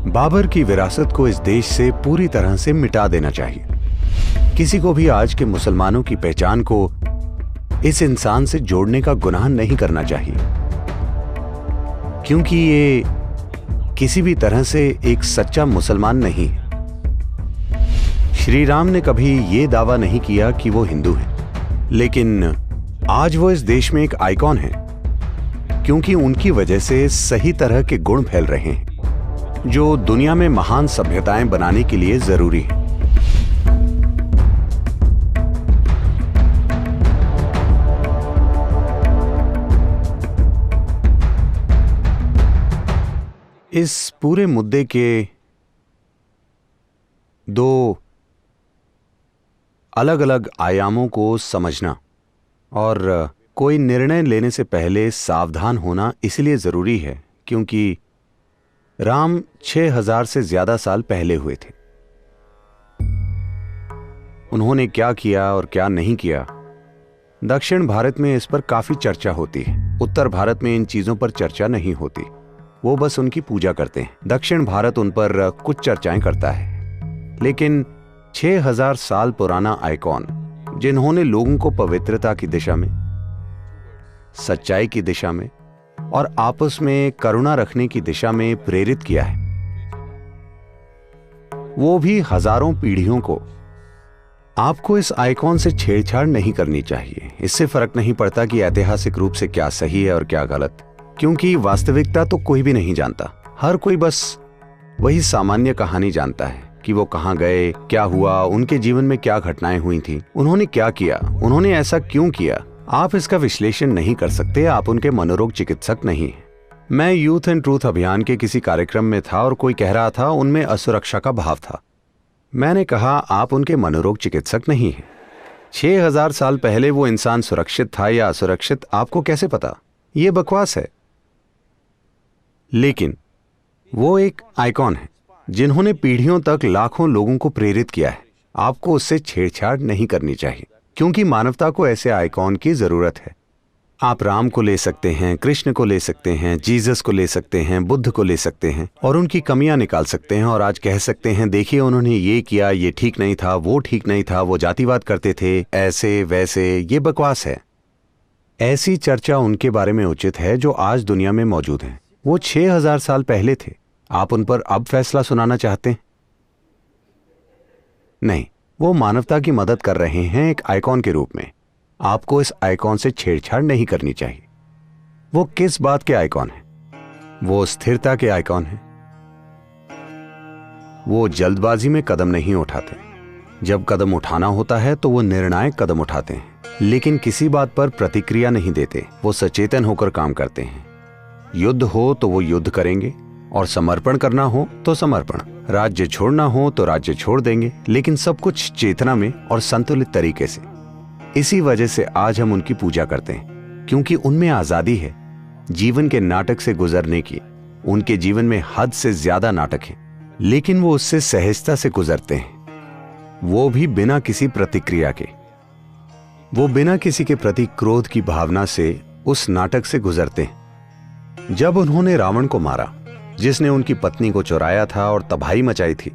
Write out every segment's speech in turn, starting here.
बाबर की विरासत को इस देश से पूरी तरह से मिटा देना चाहिए। किसी को भी आज के मुसलमानों की पहचान को इस इंसान से जोड़ने का गुनाह नहीं करना चाहिए, क्योंकि ये किसी भी तरह से एक सच्चा मुसलमान नहीं है। श्री राम ने कभी ये दावा नहीं किया कि वो हिंदू हैं, लेकिन आज वो इस देश में एक आइकॉन है, क्योंकि उनकी वजह से सही तरह के गुण फैल रहे हैं जो दुनिया में महान सभ्यताएं बनाने के लिए जरूरी है। इस पूरे मुद्दे के दो अलग अलग आयामों को समझना और कोई निर्णय लेने से पहले सावधान होना इसलिए जरूरी है क्योंकि राम 6000 से ज्यादा साल पहले हुए थे। उन्होंने क्या किया और क्या नहीं किया, दक्षिण भारत में इस पर काफी चर्चा होती है। उत्तर भारत में इन चीजों पर चर्चा नहीं होती, वो बस उनकी पूजा करते हैं। दक्षिण भारत उन पर कुछ चर्चाएं करता है, लेकिन 6000 साल पुराना आइकॉन जिन्होंने लोगों को पवित्रता की दिशा में, सच्चाई की दिशा में और आपस में करुणा रखने की दिशा में प्रेरित किया है, वो भी हजारों पीढ़ियों को। आपको इस आइकॉन से छेड़छाड़ नहीं करनी चाहिए। इससे फर्क नहीं पड़ता कि ऐतिहासिक रूप से क्या सही है और क्या गलत, क्योंकि वास्तविकता तो कोई भी नहीं जानता। हर कोई बस वही सामान्य कहानी जानता है कि वो कहां गए, क्या हुआ, उनके जीवन में क्या घटनाएं हुई थी, उन्होंने क्या किया, उन्होंने ऐसा क्यों किया। आप इसका विश्लेषण नहीं कर सकते, आप उनके मनोरोग चिकित्सक नहीं हैं। मैं यूथ एंड ट्रूथ अभियान के किसी कार्यक्रम में था और कोई कह रहा था उनमें असुरक्षा का भाव था। मैंने कहा आप उनके मनोरोग चिकित्सक नहीं हैं। 6000 साल पहले वो इंसान सुरक्षित था या असुरक्षित आपको कैसे पता? ये बकवास है। लेकिन वो एक आइकॉन है जिन्होंने पीढ़ियों तक लाखों लोगों को प्रेरित किया है। आपको उससे छेड़छाड़ नहीं करनी चाहिए, क्योंकि मानवता को ऐसे आइकॉन की जरूरत है। आप राम को ले सकते हैं, कृष्ण को ले सकते हैं, जीसस को ले सकते हैं, बुद्ध को ले सकते हैं और उनकी कमियां निकाल सकते हैं और आज कह सकते हैं देखिए उन्होंने ये किया, ये ठीक नहीं था, वो ठीक नहीं था, वो जातिवाद करते थे, ऐसे वैसे। ये बकवास है। ऐसी चर्चा उनके बारे में उचित है जो आज दुनिया में मौजूद हैं। वो 6000 साल पहले थे। आप उन पर अब फैसला सुनाना चाहते हैं? नहीं, वो मानवता की मदद कर रहे हैं एक आइकॉन के रूप में। आपको इस आइकॉन से छेड़छाड़ नहीं करनी चाहिए। वो किस बात के आइकॉन है? वो स्थिरता के आइकॉन है। वो जल्दबाजी में कदम नहीं उठाते। जब कदम उठाना होता है तो वो निर्णायक कदम उठाते हैं, लेकिन किसी बात पर प्रतिक्रिया नहीं देते। वो सचेतन होकर काम करते हैं। युद्ध हो तो वो युद्ध करेंगे और समर्पण करना हो तो समर्पण, राज्य छोड़ना हो तो राज्य छोड़ देंगे, लेकिन सब कुछ चेतना में और संतुलित तरीके से। इसी वजह से आज हम उनकी पूजा करते हैं, क्योंकि उनमें आजादी है जीवन के नाटक से गुजरने की। उनके जीवन में हद से ज्यादा नाटक है, लेकिन वो उससे सहजता से गुजरते हैं, वो भी बिना किसी प्रतिक्रिया के। वो बिना किसी के प्रति क्रोध की भावना से उस नाटक से गुजरते हैं। जब उन्होंने रावण को मारा, जिसने उनकी पत्नी को चुराया था और तबाही मचाई थी,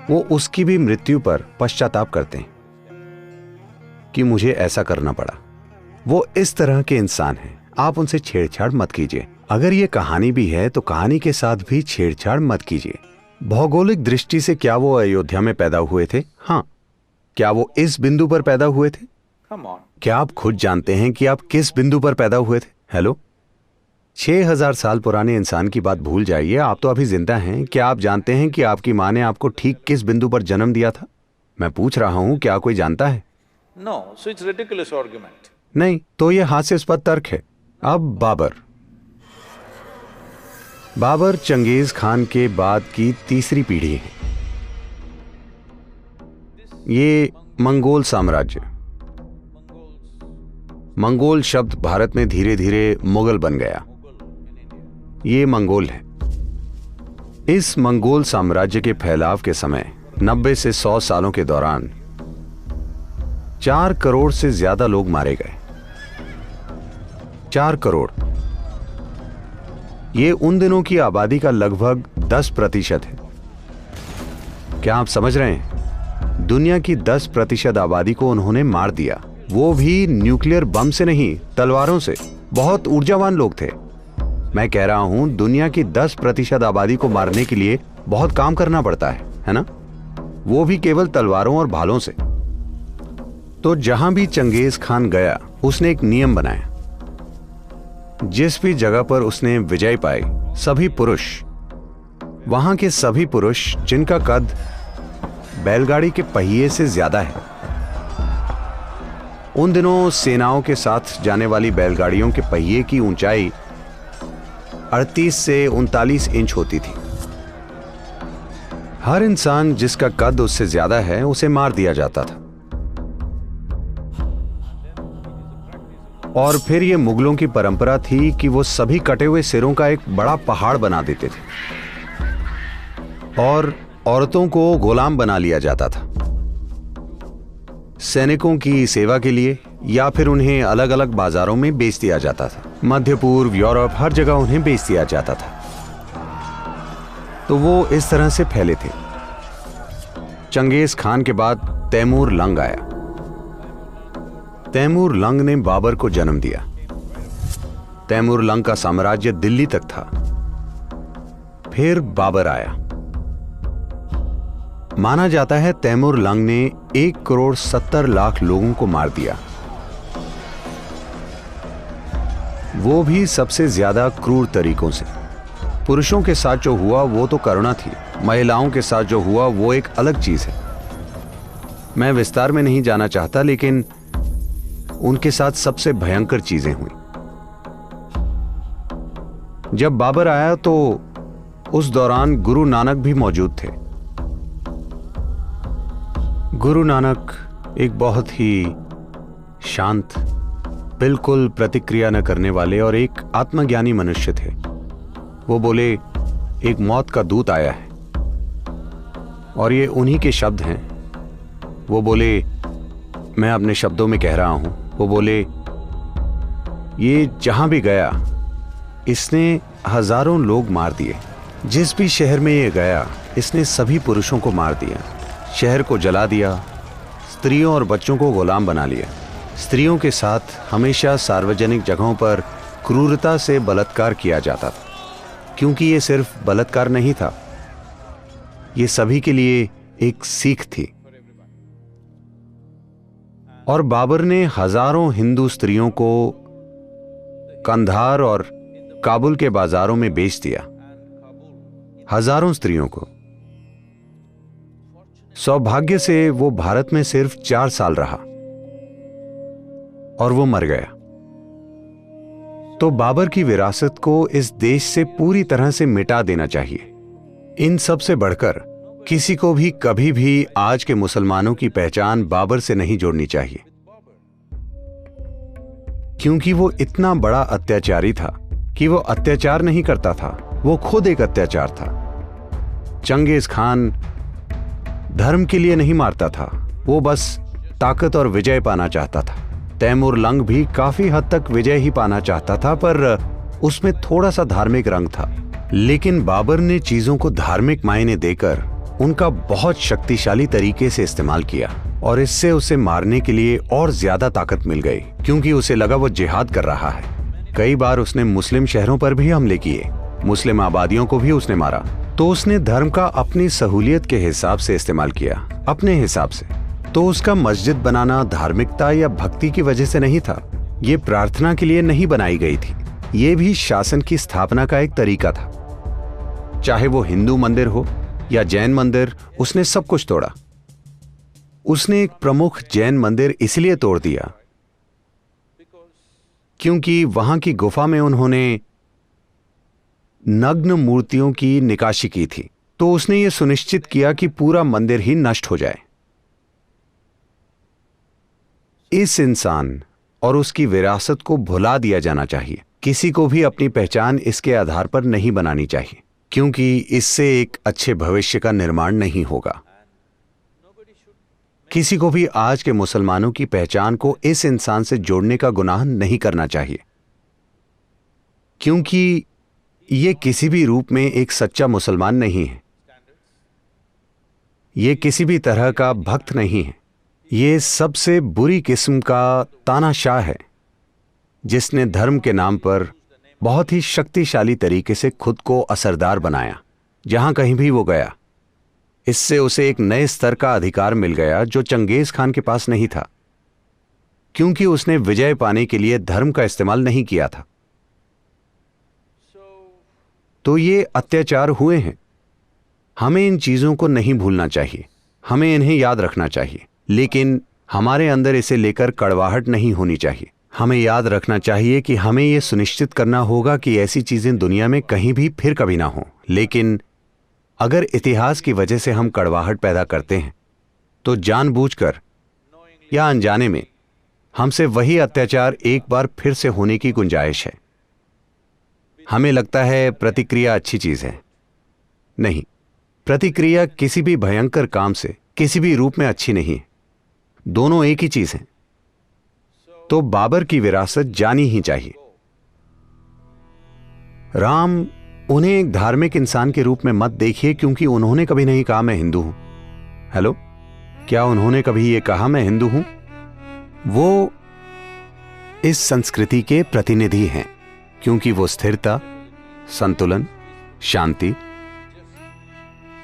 वो उसकी भी मृत्यु पर पश्चाताप करते हैं कि मुझे ऐसा करना पड़ा। वो इस तरह के इंसान हैं। आप उनसे छेड़छाड़ मत कीजिए। अगर ये कहानी भी है तो कहानी के साथ भी छेड़छाड़ मत कीजिए। भौगोलिक दृष्टि से क्या वो अयोध्या में पैदा हुए थे? हाँ। क्या वो इस बिंदु पर पैदा हुए थे? क्या आप खुद जानते हैं कि आप किस बिंदु पर पैदा हुए थे? हेलो, 6000 साल पुराने इंसान की बात भूल जाइए, आप तो अभी जिंदा हैं। क्या आप जानते हैं कि आपकी मां ने आपको ठीक किस बिंदु पर जन्म दिया था? मैं पूछ रहा हूं, क्या कोई जानता है? No, so it's ridiculous argument. नहीं, तो ये हास्यास्पद तर्क है। अब बाबर चंगेज खान के बाद की तीसरी पीढ़ी है। ये मंगोल साम्राज्य, मंगोल शब्द भारत में धीरे धीरे मुगल बन गया। ये मंगोल है। इस मंगोल साम्राज्य के फैलाव के समय 90 से 100 सालों के दौरान 4 करोड़ से ज्यादा लोग मारे गए। 4 करोड़। ये उन दिनों की आबादी का लगभग 10% है। क्या आप समझ रहे हैं? दुनिया की 10% आबादी को उन्होंने मार दिया, वो भी न्यूक्लियर बम से नहीं, तलवारों से। बहुत ऊर्जावान लोग थे। मैं कह रहा हूं, दुनिया की 10% आबादी को मारने के लिए बहुत काम करना पड़ता है ना? वो भी केवल तलवारों और भालों से। तो जहां भी चंगेज खान गया, उसने एक नियम बनाया। जिस भी जगह पर उसने विजय पाई, सभी पुरुष, वहां के सभी पुरुष जिनका कद बैलगाड़ी के पहिए से ज्यादा है, उन दिनों सेनाओं के साथ जाने वाली बैलगाड़ियों के पहिए की ऊंचाई 38 से 39 इंच होती थी। हर इंसान जिसका कद उससे ज्यादा है, उसे मार दिया जाता था। और फिर यह मुगलों की परंपरा थी कि वो सभी कटे हुए सिरों का एक बड़ा पहाड़ बना देते थे और औरतों को गुलाम बना लिया जाता था, सैनिकों की सेवा के लिए, या फिर उन्हें अलग अलग बाजारों में बेच दिया जाता था। मध्य पूर्व, यूरोप, हर जगह उन्हें बेच दिया जाता था। तो वो इस तरह से फैले थे। चंगेज खान के बाद तैमूर लंग आया। तैमूर लंग ने बाबर को जन्म दिया। तैमूर लंग का साम्राज्य दिल्ली तक था। फिर बाबर आया। माना जाता है तैमूर लंग ने 1,70,00,000 लोगों को मार दिया। वो भी सबसे ज्यादा क्रूर तरीकों से। पुरुषों के साथ जो हुआ वो तो करुणा थी, महिलाओं के साथ जो हुआ वो एक अलग चीज है। मैं विस्तार में नहीं जाना चाहता, लेकिन उनके साथ सबसे भयंकर चीजें हुई। जब बाबर आया तो उस दौरान गुरु नानक भी मौजूद थे। गुरु नानक एक बहुत ही शांत, बिल्कुल प्रतिक्रिया न करने वाले और एक आत्मज्ञानी मनुष्य थे। वो बोले, एक मौत का दूत आया है, और ये उन्हीं के शब्द हैं। वो बोले, मैं अपने शब्दों में कह रहा हूं, वो बोले, ये जहां भी गया इसने हजारों लोग मार दिए। जिस भी शहर में ये गया, इसने सभी पुरुषों को मार दिया, शहर को जला दिया, स्त्रियों और बच्चों को गुलाम बना लिया। स्त्रियों के साथ हमेशा सार्वजनिक जगहों पर क्रूरता से बलात्कार किया जाता था, क्योंकि ये सिर्फ बलात्कार नहीं था, ये सभी के लिए एक सीख थी। और बाबर ने हजारों हिंदू स्त्रियों को कंधार और काबुल के बाजारों में बेच दिया। हजारों स्त्रियों को। सौभाग्य से वो भारत में सिर्फ 4 साल रहा और वो मर गया। तो बाबर की विरासत को इस देश से पूरी तरह से मिटा देना चाहिए। इन सब से बढ़कर किसी को भी कभी भी आज के मुसलमानों की पहचान बाबर से नहीं जोड़नी चाहिए, क्योंकि वो इतना बड़ा अत्याचारी था कि वो अत्याचार नहीं करता था, वो खुद एक अत्याचार था। चंगेज खान धर्म के लिए नहीं मारता था, वो बस ताकत और विजय पाना चाहता था। तैमूर लंग भी काफी हद तक विजय ही पाना चाहता था, पर उसमें थोड़ा सा धार्मिक रंग था। लेकिन बाबर ने चीजों को धार्मिक मायने देकर उनका बहुत शक्तिशाली तरीके से इस्तेमाल किया, और इससे उसे मारने के लिए और ज्यादा ताकत मिल गई, क्योंकि उसे लगा वो जिहाद कर रहा है। कई बार उसने मुस्लिम शहरों पर भी हमले किए, मुस्लिम आबादियों को भी उसने मारा। तो उसने धर्म का अपनी सहूलियत के हिसाब से इस्तेमाल किया, अपने हिसाब से। तो उसका मस्जिद बनाना धार्मिकता या भक्ति की वजह से नहीं था, ये प्रार्थना के लिए नहीं बनाई गई थी, ये भी शासन की स्थापना का एक तरीका था। चाहे वो हिंदू मंदिर हो या जैन मंदिर, उसने सब कुछ तोड़ा। उसने एक प्रमुख जैन मंदिर इसलिए तोड़ दिया क्योंकि वहां की गुफा में उन्होंने नग्न मूर्तियों की निकाशी की थी। तो उसने ये सुनिश्चित किया कि पूरा मंदिर ही नष्ट हो जाए। इस इंसान और उसकी विरासत को भुला दिया जाना चाहिए। किसी को भी अपनी पहचान इसके आधार पर नहीं बनानी चाहिए, क्योंकि इससे एक अच्छे भविष्य का निर्माण नहीं होगा। किसी को भी आज के मुसलमानों की पहचान को इस इंसान से जोड़ने का गुनाह नहीं करना चाहिए, क्योंकि ये किसी भी रूप में एक सच्चा मुसलमान नहीं है, ये किसी भी तरह का भक्त नहीं है, ये सबसे बुरी किस्म का तानाशाह है जिसने धर्म के नाम पर बहुत ही शक्तिशाली तरीके से खुद को असरदार बनाया। जहां कहीं भी वो गया, इससे उसे एक नए स्तर का अधिकार मिल गया जो चंगेज खान के पास नहीं था, क्योंकि उसने विजय पाने के लिए धर्म का इस्तेमाल नहीं किया था। तो ये अत्याचार हुए हैं। हमें इन चीजों को नहीं भूलना चाहिए, हमें इन्हें याद रखना चाहिए, लेकिन हमारे अंदर इसे लेकर कड़वाहट नहीं होनी चाहिए। हमें याद रखना चाहिए कि हमें यह सुनिश्चित करना होगा कि ऐसी चीजें दुनिया में कहीं भी फिर कभी ना हो। लेकिन अगर इतिहास की वजह से हम कड़वाहट पैदा करते हैं तो जानबूझकर या अनजाने में हमसे वही अत्याचार एक बार फिर से होने की गुंजाइश है। हमें लगता है प्रतिक्रिया अच्छी चीज है। नहीं, प्रतिक्रिया किसी भी भयंकर काम से किसी भी रूप में अच्छी नहीं है। दोनों एक ही चीज हैं। तो बाबर की विरासत जानी ही चाहिए। राम, उन्हें एक धार्मिक इंसान के रूप में मत देखिए, क्योंकि उन्होंने कभी नहीं कहा मैं हिंदू हूं। हेलो, क्या उन्होंने कभी यह कहा मैं हिंदू हूं? वो इस संस्कृति के प्रतिनिधि हैं, क्योंकि वो स्थिरता, संतुलन, शांति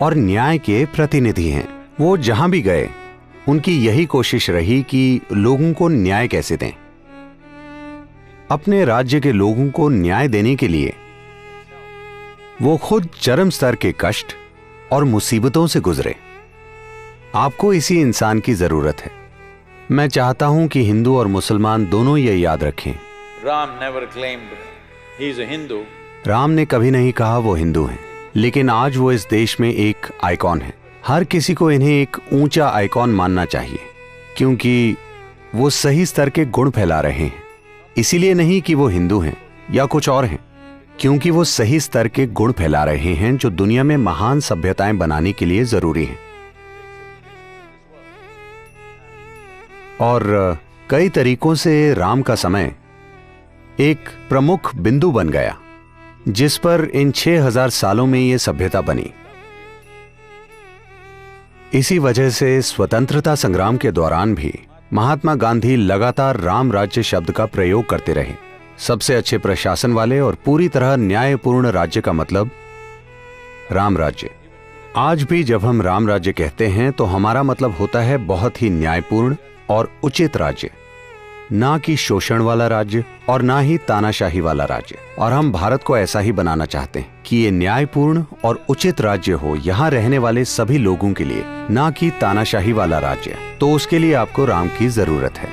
और न्याय के प्रतिनिधि हैं। वो जहां भी गए उनकी यही कोशिश रही कि लोगों को न्याय कैसे दें। अपने राज्य के लोगों को न्याय देने के लिए वो खुद चरम स्तर के कष्ट और मुसीबतों से गुजरे। आपको इसी इंसान की जरूरत है। मैं चाहता हूं कि हिंदू और मुसलमान दोनों ये याद रखें। राम ने कभी नहीं कहा वो हिंदू हैं, लेकिन आज वो इस देश में एक आइकॉन है। हर किसी को इन्हें एक ऊंचा आइकॉन मानना चाहिए, क्योंकि वो सही स्तर के गुण फैला रहे हैं। इसीलिए नहीं कि वो हिंदू हैं या कुछ और हैं, क्योंकि वो सही स्तर के गुण फैला रहे हैं जो दुनिया में महान सभ्यताएं बनाने के लिए जरूरी हैं। और कई तरीकों से राम का समय एक प्रमुख बिंदु बन गया, जिस पर इन 6000 सालों में यह सभ्यता बनी। इसी वजह से स्वतंत्रता संग्राम के दौरान भी महात्मा गांधी लगातार राम राज्य शब्द का प्रयोग करते रहे। सबसे अच्छे प्रशासन वाले और पूरी तरह न्यायपूर्ण राज्य का मतलब राम राज्य। आज भी जब हम राम राज्य कहते हैं तो हमारा मतलब होता है बहुत ही न्यायपूर्ण और उचित राज्य, ना कि शोषण वाला राज्य और ना ही तानाशाही वाला राज्य। और हम भारत को ऐसा ही बनाना चाहते हैं कि ये न्यायपूर्ण और उचित राज्य हो यहाँ रहने वाले सभी लोगों के लिए, ना कि तानाशाही वाला राज्य। तो उसके लिए आपको राम की जरूरत है।